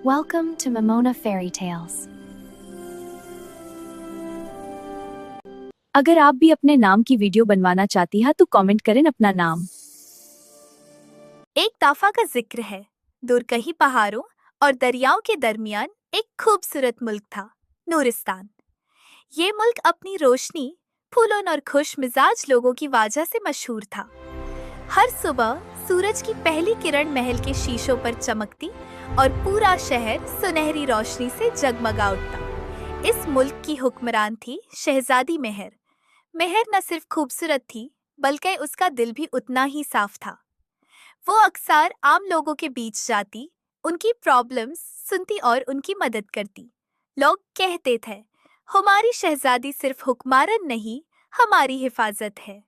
Welcome to Momona Fairy Tales. अगर आप भी अपने नाम की वीडियो बनवाना चाहती हैं तो कमेंट करें अपना नाम। एक दफा का जिक्र है। दूर कहीं पहाड़ों और दरियाओं के दरमियान एक खूबसूरत मुल्क था, नूरिस्तान। ये मुल्क अपनी रोशनी, फूलों और खुश मिजाज लोगों की वजह से मशहूर था। हर सुबह सूरज की पहली किरण महल के शीशों पर चमकती और पूरा शहर सुनहरी रोशनी से जगमगा उठता। इस मुल्क की हुक्मरान थी शहजादी मेहर। मेहर न सिर्फ खूबसूरत थी, बल्कि उसका दिल भी उतना ही साफ था। वो अक्सर आम लोगों के बीच जाती, उनकी प्रॉब्लम्स सुनती और उनकी मदद करती। लोग कहते थे, हमारी शहजादी सिर्फ हुक्मरान नहीं, हमारी हिफाजत है।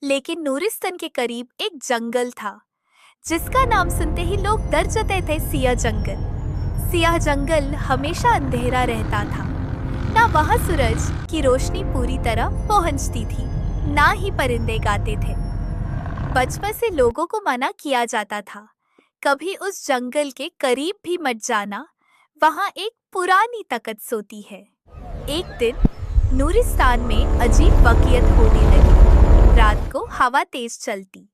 लेकिन नूरिस्तान के करीब एक जंगल था, जिसका नाम सुनते ही लोग डर जाते थे। सियाह जंगल। सियाह जंगल हमेशा अंधेरा रहता था। ना वहाँ सूरज की रोशनी पूरी तरह पहुँचती थी, ना ही परिंदे गाते थे। बचपन से लोगों को मना किया जाता था, कभी उस जंगल के करीब भी मत जाना, वहाँ एक पुरानी ताकत सोती है। एक दिन नूरिस्तान में अजीब वाक़ियत होने लगी। रात को हवा तेज चलती,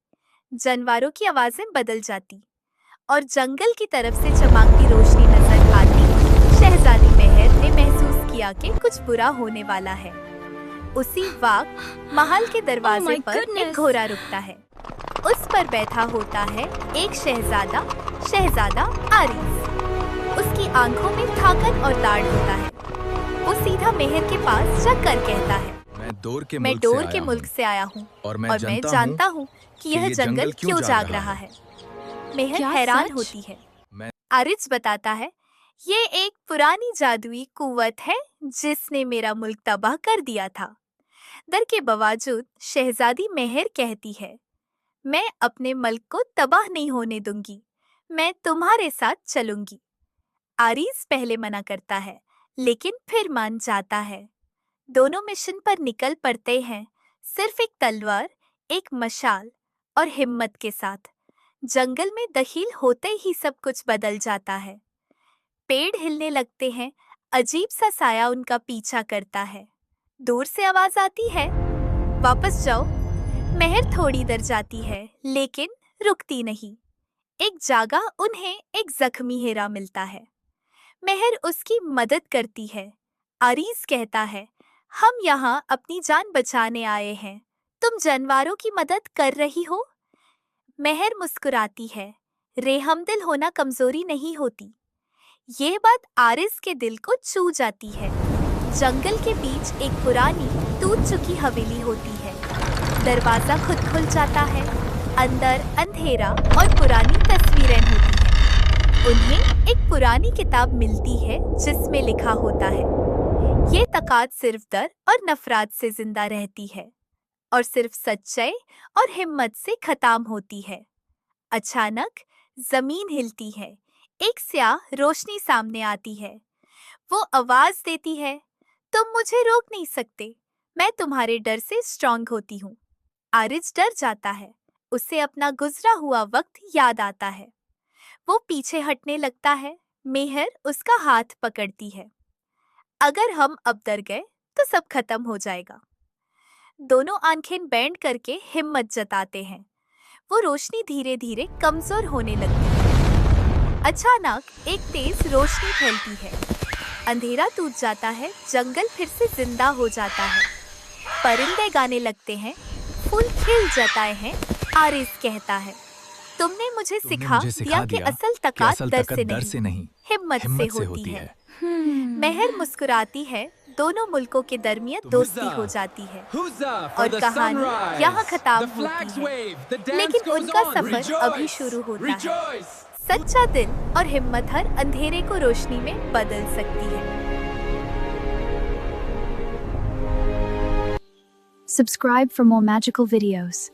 जानवरों की आवाजें बदल जाती और जंगल की तरफ से चमकती रोशनी नजर आती। शहजादी मेहर ने महसूस किया कि कुछ बुरा होने वाला है। उसी वक्त महल के दरवाजे पर एक घोड़ा रुकता है। उस पर बैठा होता है एक शहजादा आरिस। उसकी आंखों में थकान और दाढ़ होता है। वो सीधा मेहर के पास जाकर कहता है, मैं डोर के मुल्क से आया हूँ और मैं जानता हूँ कि यह जंगल क्यों जाग रहा है। मेहर हैरान होती है। आरिस बताता है, ये एक पुरानी जादुई कुव्वत है जिसने मेरा मुल्क तबाह कर दिया था। डर के बावजूद शहजादी मेहर कहती है, मैं अपने मुल्क को तबाह नहीं होने दूंगी, मैं तुम्हारे साथ चलूंगी। आरिस पहले मना करता है, लेकिन फिर मान जाता है। दोनों मिशन पर निकल पड़ते हैं, सिर्फ एक तलवार, एक मशाल और हिम्मत के साथ। जंगल में दखील होते ही सब कुछ बदल जाता है। पेड़ हिलने लगते हैं, अजीब सा साया उनका पीछा करता है। दूर से आवाज आती है, वापस जाओ। मेहर थोड़ी डर जाती है, लेकिन रुकती नहीं। एक जगह उन्हें एक जख्मी हिरा मिलता है। मेहर उसकी मदद करती है। आरिस कहता है, हम यहाँ अपनी जान बचाने आए हैं, तुम जानवरों की मदद कर रही हो। मेहर मुस्कुराती है, रेहमदिल होना कमजोरी नहीं होती। ये बात आरिस के दिल को छू जाती है। जंगल के बीच एक पुरानी टूट चुकी हवेली होती है। दरवाजा खुद खुल जाता है। अंदर अंधेरा और पुरानी तस्वीरें होती हैं। उन्हें एक पुरानी किताब मिलती है जिसमें लिखा होता है, ये ताकत सिर्फ डर और नफरत से जिंदा रहती है और सिर्फ सच्चाई और हिम्मत से खत्म होती है। अचानक जमीन हिलती है, एक स्याह रोशनी सामने आती है। वो आवाज देती है, तुम मुझे रोक नहीं सकते, मैं तुम्हारे डर से स्ट्रांग होती हूँ। आरिस डर जाता है, उसे अपना गुजरा हुआ वक्त याद आता है। वो पीछे हटने लगता है। मेहर उसका हाथ पकड़ती है, अगर हम अब डर गए तो सब खत्म हो जाएगा। दोनों आंखें बैंड करके हिम्मत जताते हैं। वो रोशनी धीरे धीरे कमजोर होने लगती है। अचानक एक तेज रोशनी फैलती है, अंधेरा टूट जाता है, जंगल फिर से जिंदा हो जाता है। परिंदे गाने लगते हैं, फूल खिल जाते हैं। आरिस कहता है, तुमने मुझे सिखा दिया कि असल ताकत डर से नहीं, हिम्मत से होती है। मेहर मुस्कुराती है। दोनों मुल्कों के दरमियान दोस्ती हो जाती है और कहानी यहाँ खत्म होती है। लेकिन उनका सफर अभी शुरू होता है। सच्चा दिल और हिम्मत हर अंधेरे को रोशनी में बदल सकती है। Subscribe for more magical videos.